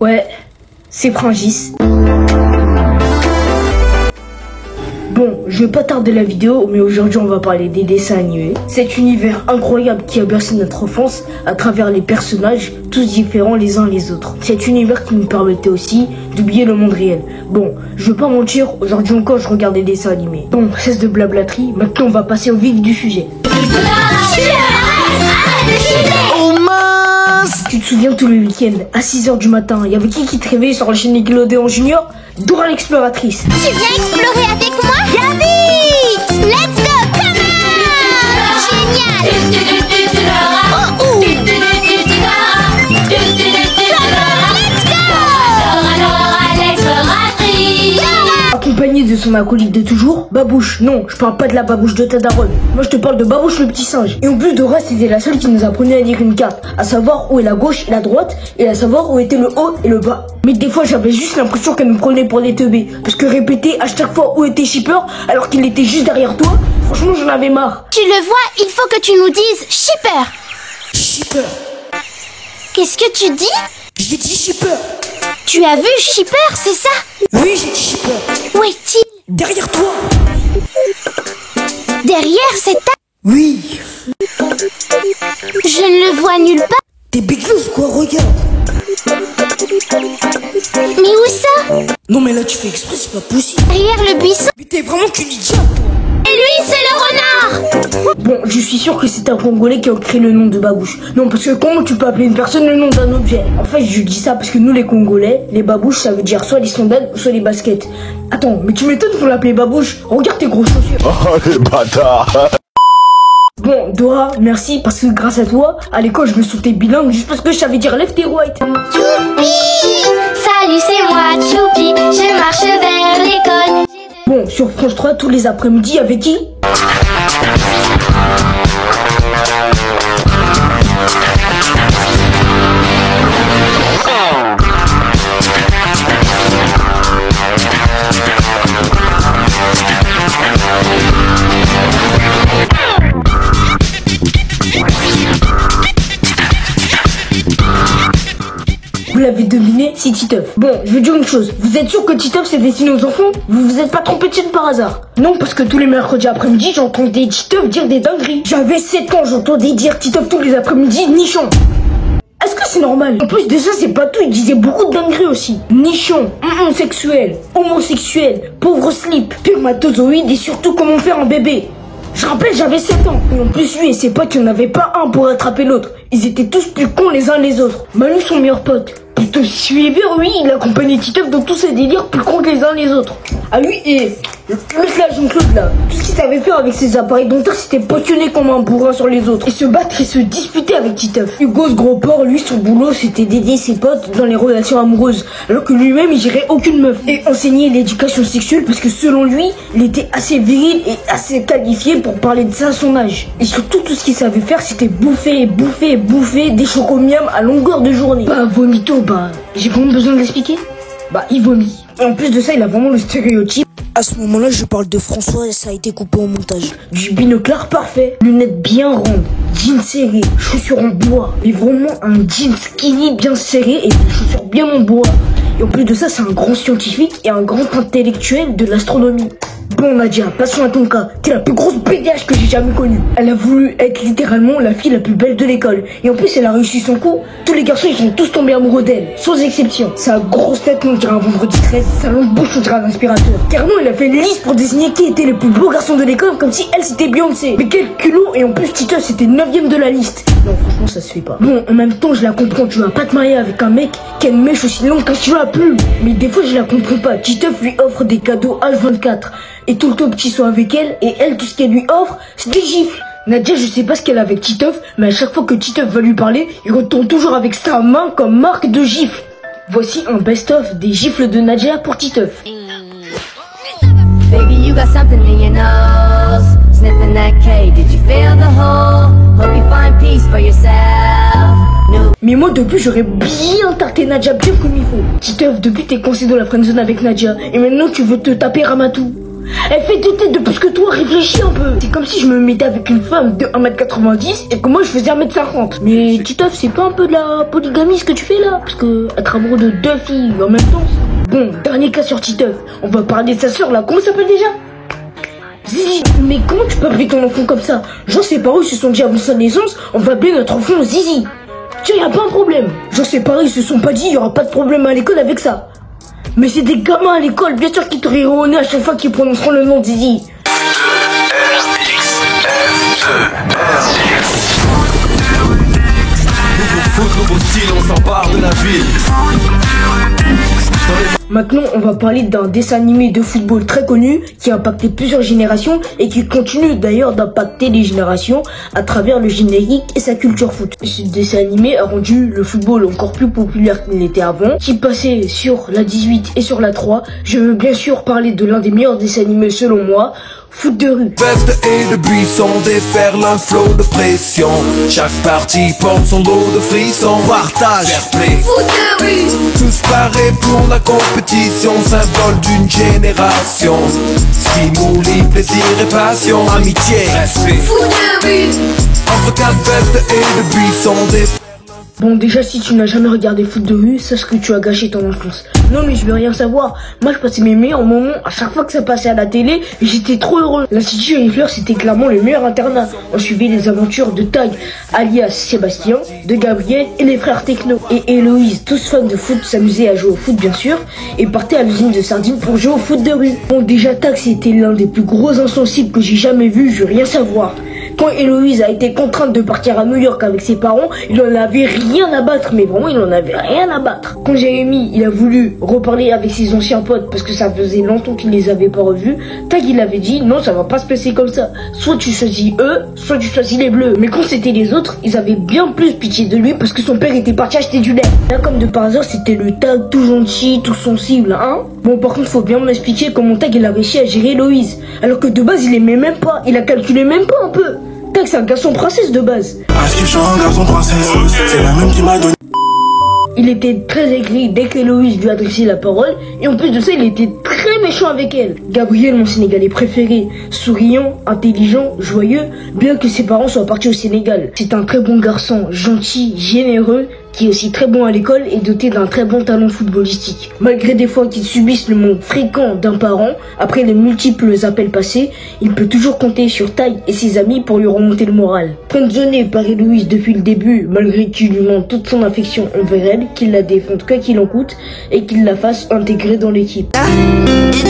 Ouais, c'est Frangis. Bon, je vais pas tarder la vidéo, mais aujourd'hui on va parler des dessins animés. Cet univers incroyable qui a bercé notre enfance à travers les personnages, tous différents les uns les autres. Cet univers qui nous permettait aussi d'oublier le monde réel. Bon, je veux pas mentir, aujourd'hui encore je regarde des dessins animés. Bon, cesse de blablaterie, maintenant on va passer au vif du sujet. Oh mince! Tu te souviens tous les week-ends, à 6h du matin, il y avait qui te réveillait sur la chaîne Nickelodeon Junior? Dora l'exploratrice. Tu viens explorer avec moi? Vite! Let's go! Come on! Génial! Accompagné de son acolyte de toujours, Babouche. Non, je parle pas de la babouche de ta daronne. Moi je te parle de Babouche le petit singe. Et en plus Dora, c'était la seule qui nous apprenait à lire une carte, à savoir où est la gauche et la droite, et à savoir où était le haut et le bas. Mais des fois j'avais juste l'impression qu'elle nous prenait pour des teubés, parce que répéter à chaque fois où était Shipper alors qu'il était juste derrière toi, franchement j'en avais marre. Tu le vois, il faut que tu nous dises Shipper. Shipper. Qu'est-ce que tu dis? J'ai dit Shipper. Tu as vu Shipper, c'est ça? Oui, j'ai dit Shipper. Où est-il? Derrière toi. Derrière cette table? Oui. Je ne le vois nulle part. T'es biglouse quoi, regarde. Mais où ça? Non mais là tu fais exprès, c'est pas possible. Derrière le buisson? Mais t'es vraiment qu'une idiote toi. Et lui, c'est le renard! Bon, je suis sûr que c'est un Congolais qui a créé le nom de Babouche. Non, parce que comment tu peux appeler une personne le nom d'un objet? En fait, je dis ça parce que nous, les Congolais, les babouches, ça veut dire soit les sandales, soit les baskets. Attends, mais tu m'étonnes pour l'appeler Babouche? Regarde tes grosses chaussures. Oh les bâtards! Bon, Dora, merci, parce que grâce à toi, à l'école, je me sentais bilingue juste parce que je savais dire left et right. Choupi! Salut, c'est moi, Choupi. Je marche vers l'école. Bon, sur France 3, tous les après-midi, avec qui? Vous l'avez deviné, c'est Titeuf. Bon, je veux dire une chose. Vous êtes sûr que Titeuf c'est destiné aux enfants? Vous vous êtes pas trompé de chaîne par hasard? Non, parce que tous les mercredis après-midi, j'entendais Titeuf dire des dingueries. J'avais 7 ans, j'entendais dire Titeuf tous les après-midi, nichon. Est-ce que c'est normal? En plus de ça, c'est pas tout, il disait beaucoup de dingueries aussi. Nichon, sexuel, homosexuel, pauvre slip, spermatozoïde et surtout comment faire un bébé. Je rappelle, j'avais 7 ans. Et en plus, lui et ses potes, il n'y en avait pas un pour attraper l'autre. Ils étaient tous plus cons les uns les autres. Manu, son meilleur pote. Plutôt suivi, oui, il accompagnait Titeuf dans tous ses délires plus cons que les uns les autres. Ah lui et l'autre là, Jean-Claude là, tout ce qu'il savait faire avec ses appareils dentaires, c'était potionner comme un bourrin sur les autres. Et se battre et se disputer avec Titeuf. Hugo, ce gros porc, lui, son boulot, c'était d'aider ses potes dans les relations amoureuses. Alors que lui-même, il gérait aucune meuf. Et enseigner l'éducation sexuelle parce que selon lui, il était assez viril et assez qualifié pour parler de ça à son âge. Et surtout, tout ce qu'il savait faire, c'était bouffer des chocomiam à longueur de journée. Bah, vomito, bah, j'ai vraiment besoin de l'expliquer? Bah, il vomit. Et en plus de ça, il a vraiment le stéréotype. À ce moment-là, je parle de François et ça a été coupé au montage. Du binoclard parfait, lunettes bien rondes, jeans serrés, chaussures en bois. Mais vraiment un jean skinny bien serré et des chaussures bien en bois. Et en plus de ça, c'est un grand scientifique et un grand intellectuel de l'astronomie. Bon Nadia, passons à ton cas. T'es la plus grosse BDH que j'ai jamais connue. Elle a voulu être littéralement la fille la plus belle de l'école. Et en plus, elle a réussi son coup. Tous les garçons, ils sont tous tombés amoureux d'elle, sans exception. Sa grosse tête, on dirait un vendredi 13. Sa longue bouche, on dirait un aspirateur. Carrément, elle a fait une liste pour désigner qui était le plus beau garçon de l'école, comme si elle, c'était Beyoncé. Mais quel culot. Et en plus, Titeuf, c'était 9ème de la liste. Non, franchement, ça se fait pas. Bon, en même temps, je la comprends. Tu vas pas te marier avec un mec qui a une mèche aussi longue qu'un stylo à plume. Mais des fois, je la comprends pas. Titeuf lui offre des cadeaux H24. Et tout le temps que tu sois avec elle, et elle, tout ce qu'elle lui offre, c'est des gifles. Nadia, je sais pas ce qu'elle a avec Titeuf, mais à chaque fois que Titeuf va lui parler, il retourne toujours avec sa main comme marque de gifle. Voici un best-of des gifles de Nadia pour Titeuf. Baby, you got something in your nose. Sniffing that K, did you feel the hole? Hope you find peace for yourself. No. Mais moi, depuis, j'aurais bien tarté Nadia bien comme il faut. Titeuf, depuis, t'es coincé dans la friendzone avec Nadia, et maintenant, tu veux te taper Ramatou. Elle fait deux têtes de plus que toi, réfléchis un peu. C'est comme si je me mettais avec une femme de 1m90 et que moi je faisais 1m50. Mais Titeuf, c'est pas un peu de la polygamie ce que tu fais là? Parce que être amoureux de deux filles en même temps. Bon, dernier cas sur Titeuf. On va parler de sa soeur là, comment ça s'appelle déjà? Zizi. Mais comment tu peux appeler ton enfant comme ça? Genre ses parents ils se sont dit avant sa naissance, on va appeler notre enfant Zizi. Tiens, y a pas un problème. Genre ses parents ils se sont pas dit y aura pas de problème à l'école avec ça. Mais c'est des gamins à l'école, bien sûr qu'ils te riront au nez à chaque fois qu'ils prononceront le nom de Zizi. Nouveau foot, nouveau style, on s'empare de la ville. Maintenant, on va parler d'un dessin animé de football très connu qui a impacté plusieurs générations et qui continue d'ailleurs d'impacter les générations à travers le générique et sa culture foot. Ce dessin animé a rendu le football encore plus populaire qu'il n'était avant, qui passait sur la 18 et sur la 3. Je veux bien sûr parler de l'un des meilleurs dessins animés selon moi, Foot de rue. Veste et de buisson déferle un flot de pression. Chaque partie porte son lot de frissons. Partage, fair play, Foot de rue. tous parés pour la compétition, symbole d'une génération. Ce qui nous lie, plaisir et passion, amitié, respect. Foot de rue. Entre quatre vestes et de buisson déferle. Bon, déjà, si tu n'as jamais regardé Foot de rue, sache que tu as gâché ton enfance. Non, mais je veux rien savoir. Moi, je passais mes meilleurs moments à chaque fois que ça passait à la télé et j'étais trop heureux. L'Institut Rifleur, c'était clairement le meilleur internat. On suivait les aventures de Tag, alias Sébastien, de Gabriel et les frères Techno. Et Héloïse, tous fans de foot, s'amusaient à jouer au foot, bien sûr, et partaient à l'usine de sardines pour jouer au foot de rue. Bon, déjà, Tag, c'était l'un des plus gros insensibles que j'ai jamais vu, je veux rien savoir. Quand Héloïse a été contrainte de partir à New York avec ses parents, il en avait rien à battre, mais vraiment il en avait rien à battre. Quand Jérémy, il a voulu reparler avec ses anciens potes parce que ça faisait longtemps qu'il les avait pas revus, Tag il avait dit non, ça va pas se passer comme ça. Soit tu choisis eux, soit tu choisis les bleus. Mais quand c'était les autres, ils avaient bien plus pitié de lui parce que son père était parti acheter du lait. Là comme de par hasard, c'était le Tag tout gentil, tout sensible, hein. Bon par contre faut bien m'expliquer comment Tag il a réussi à gérer Héloïse. Alors que de base il aimait même pas, il a calculé même pas un peu. Tag c'est un garçon princesse de base. Est-ce que je suis un garçon princesse? C'est la même qui m'a donné. Il était très aigri dès qu'Héloïse lui adressait la parole et en plus de ça il était très méchant avec elle. Gabriel, mon Sénégalais préféré, souriant, intelligent, joyeux, bien que ses parents soient partis au Sénégal. C'est un très bon garçon, gentil, généreux, qui est aussi très bon à l'école et doté d'un très bon talent footballistique. Malgré des fois qu'il subisse le manque fréquent d'un parent, après les multiples appels passés, il peut toujours compter sur Tag et ses amis pour lui remonter le moral. Freinzonné par Héloïse depuis le début, malgré qu'il lui manque toute son affection envers elle, qu'il la défende quoi qu'il en coûte et qu'il la fasse intégrer dans l'équipe. Ah,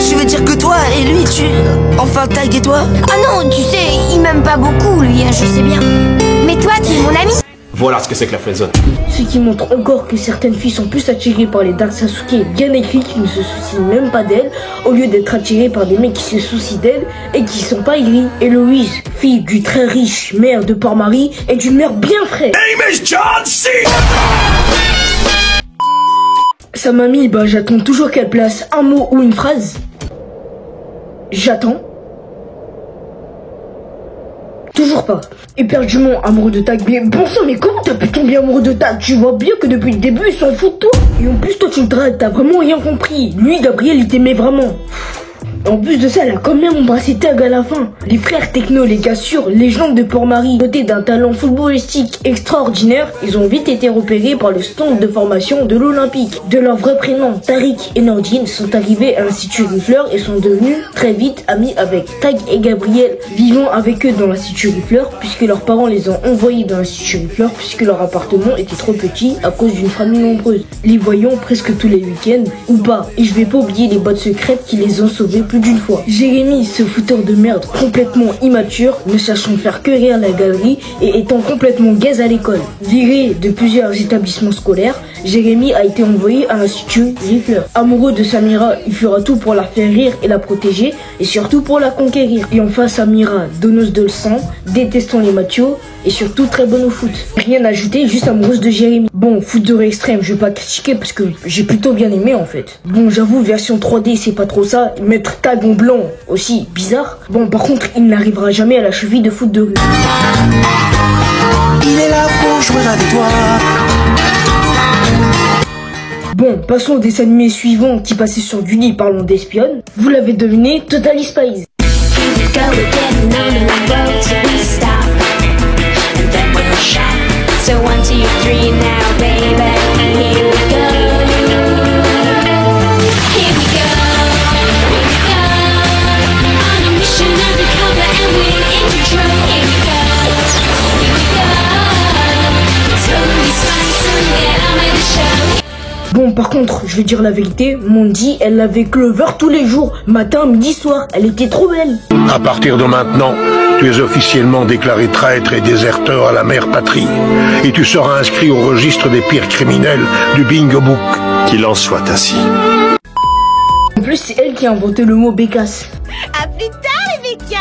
tu veux dire que toi et lui, Enfin, Tag et toi? Ah non, tu sais, il m'aime pas beaucoup, lui, hein, je sais bien. Mais toi, tu es mon ami. Voilà ce que c'est que la friendzone. Ce qui montre encore que certaines filles sont plus attirées par les Dark Sasuke bien écrits qui ne se soucient même pas d'elles, au lieu d'être attirées par des mecs qui se soucient d'elles et qui sont pas aigris. Héloïse, fille du très riche maire de Port-Marie, est d'une mère bien fraîche. Sa mamie, bah j'attends toujours qu'elle place un mot ou une phrase. J'attends. Toujours pas. Éperdument amoureux de Tag. Mais bon sang, mais comment t'as pu tomber amoureux de Tag? Tu vois bien que depuis le début, il s'en fout de toi. Et en plus, toi, tu le dragues, t'as vraiment rien compris. Lui, Gabriel, il t'aimait vraiment. En plus de ça, elle a quand même embrassé Tag à la fin. Les frères Techno, les gars sûrs, légende de Port-Marie, dotés d'un talent footballistique extraordinaire, ils ont vite été repérés par le stand de formation de l'Olympique. De leur vrai prénom, Tariq et Nordine, sont arrivés à l'Institut Rifleur et sont devenus très vite amis avec Tag et Gabriel, vivant avec eux dans l'Institut Rifleur, puisque leurs parents les ont envoyés dans l'Institut Rifleur, puisque leur appartement était trop petit à cause d'une famille nombreuse. Les voyons presque tous les week-ends, ou pas, et je vais pas oublier les boîtes secrètes qui les ont sauvés plus d'une fois. Jérémy, ce fouteur de merde complètement immature, ne sachant faire que rire à la galerie et étant complètement gaze à l'école. Viré de plusieurs établissements scolaires, Jérémy a été envoyé à l'Institut Rifleur. Amoureux de Samira, il fera tout pour la faire rire et la protéger, et surtout pour la conquérir. Et enfin Samira, donneuse de leçons, détestant les machos, et surtout très bonne au foot. Rien à ajouter, juste amoureuse de Jérémy. Bon, foot de rue extrême, je vais pas critiquer parce que j'ai plutôt bien aimé en fait. Bon, j'avoue, version 3D, c'est pas trop ça. Mettre Tag en blanc, aussi bizarre. Bon, par contre, il n'arrivera jamais à la cheville de foot de rue. Il est là pour jouer avec toi. Bon, passons au dessin animé suivant qui passait sur Gulli, parlons d'espionne. Vous l'avez deviné, Totally Spies. So 1, 2, 3 now, baby, here we go. Here we go, on a mission undercover and we're in control. Here we go, totally spies, so yeah, I'm in the show. Bon, par contre, je vais dire la vérité, Mandy, elle avait Clover tous les jours, matin, midi, soir. Elle était trop belle. À partir de maintenant, tu es officiellement déclaré traître et déserteur à la mère patrie. Et tu seras inscrit au registre des pires criminels du Bingo Book. Qu'il en soit ainsi. En plus, c'est elle qui a inventé le mot bécasse. À plus tard, les bécasses.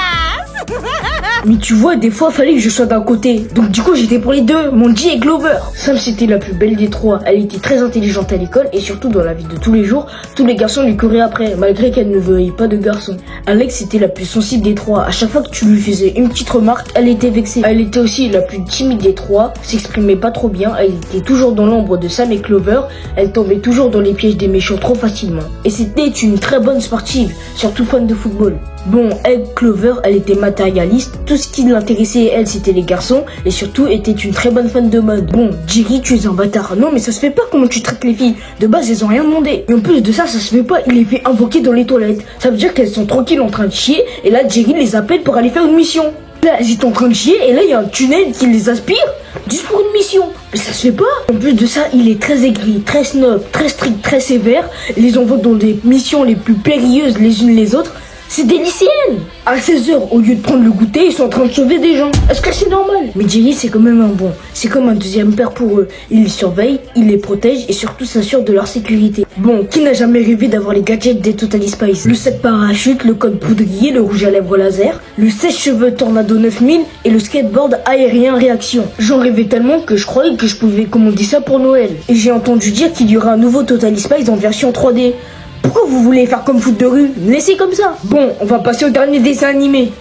Mais tu vois, des fois, fallait que je sois d'un côté. Donc du coup, j'étais pour les deux, Mandy et Clover. Sam, c'était la plus belle des trois. Elle était très intelligente à l'école et surtout dans la vie de tous les jours, tous les garçons lui couraient après, malgré qu'elle ne veuille pas de garçon. Alex était la plus sensible des trois. À chaque fois que tu lui faisais une petite remarque, elle était vexée. Elle était aussi la plus timide des trois, s'exprimait pas trop bien. Elle était toujours dans l'ombre de Sam et Clover. Elle tombait toujours dans les pièges des méchants trop facilement. Et c'était une très bonne sportive, surtout fan de football. Bon, elle, Clover, elle était matérialiste. Tout ce qui l'intéressait, elle, c'était les garçons. Et surtout, était une très bonne fan de mode. Bon, Jerry, tu es un bâtard. Non, mais ça se fait pas comment tu traites les filles. De base, elles ont rien demandé. Et en plus de ça, ça se fait pas. Il les fait invoquer dans les toilettes. Ça veut dire qu'elles sont tranquilles en train de chier. Et là, Jerry les appelle pour aller faire une mission. Là, elles étaient en train de chier. Et là, il y a un tunnel qui les aspire. Juste pour une mission. Mais ça se fait pas. En plus de ça, il est très aigri, très snob, très strict, très sévère. Il les envoie dans des missions les plus périlleuses les unes les autres. C'est des lycéennes. À 16h, au lieu de prendre le goûter, ils sont en train de sauver des gens. Est-ce que c'est normal? Mais Jerry, c'est quand même un bon. C'est comme un deuxième père pour eux. Il les surveille, il les protège et surtout s'assure de leur sécurité. Bon, qui n'a jamais rêvé d'avoir les gadgets des Totally Spies? Le set parachute, le code poudrier, le rouge à lèvres laser, le sèche-cheveux Tornado 9000 et le skateboard aérien réaction. J'en rêvais tellement que je croyais que je pouvais commander ça pour Noël. Et j'ai entendu dire qu'il y aura un nouveau Totally Spies en version 3D. Pourquoi vous voulez faire comme foot de rue? Laissez comme ça. Bon, on va passer au dernier dessin animé.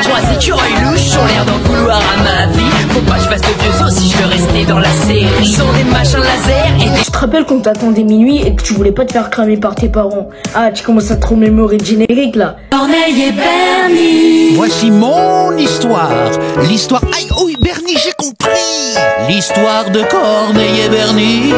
Trois écureuils louches ont l'air d'en vouloir à ma vie. Faut pas que je fasse de vieux os si je veux rester dans la série. Ils ont des machins laser et des... Je te rappelle qu'on t'attendait minuit et que tu voulais pas te faire cramer par tes parents. Ah, tu commences à te remémorer le générique là. Corneille et Bernie. Voici mon histoire. L'histoire... Aïe, oui, Bernie, j'ai compris. L'histoire de Corneille et Bernie.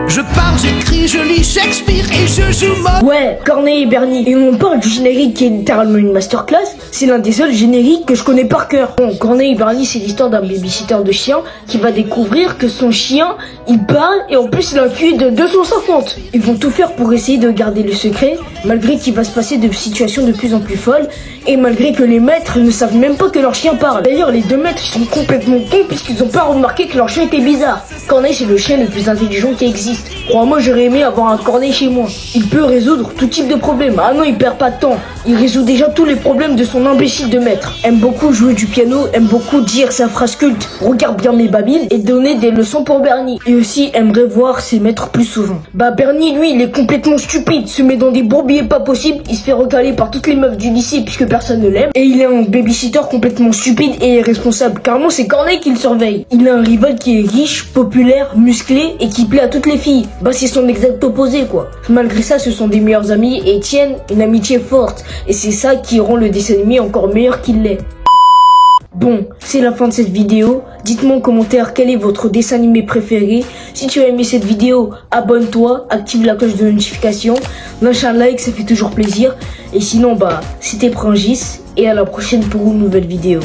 Je parle, j'écris, je lis Shakespeare et je joue mode. Ouais, Corneille et Bernie. Et on parle du générique qui est littéralement une masterclass. C'est l'un des seuls génériques que je connais par cœur. Bon, Corneille et Bernie, c'est l'histoire d'un babysitter de chien qui va découvrir que son chien, il parle et en plus il a un QI de 250. Ils vont tout faire pour essayer de garder le secret, malgré qu'il va se passer de situations de plus en plus folles et malgré que les maîtres ne savent même pas que leur chien parle. D'ailleurs, les deux maîtres sont complètement cons puisqu'ils ont pas remarqué que leur chien était bizarre. Corneille, c'est le chien le plus intelligent qui existe. Crois-moi, j'aurais aimé avoir un Corneille chez moi. Il peut résoudre tout type de problèmes. Ah non, il perd pas de temps. Il résout déjà tous les problèmes de son imbécile de maître. Aime beaucoup jouer du piano, aime beaucoup dire sa phrase culte, regarde bien mes babines et donner des leçons pour Bernie. Et aussi aimerait voir ses maîtres plus souvent. Bah Bernie, lui, il est complètement stupide, se met dans des bourbiers pas possibles, il se fait recaler par toutes les meufs du lycée puisque personne ne l'aime. Et il est un babysitter complètement stupide et irresponsable. Carrément, c'est Corneille qui le surveille. Il a un rival qui est riche, populaire, musclé et qui plaît à toutes les filles. Bah c'est son exact opposé quoi. Malgré ça, ce sont des meilleurs amis et tiennent une amitié forte. Et c'est ça qui rend le dessin animé encore meilleur qu'il l'est. Bon, c'est la fin de cette vidéo. Dites-moi en commentaire quel est votre dessin animé préféré. Si tu as aimé cette vidéo, abonne-toi, active la cloche de notification, lâche un like, ça fait toujours plaisir. Et sinon, bah, c'était Prangis et à la prochaine pour une nouvelle vidéo.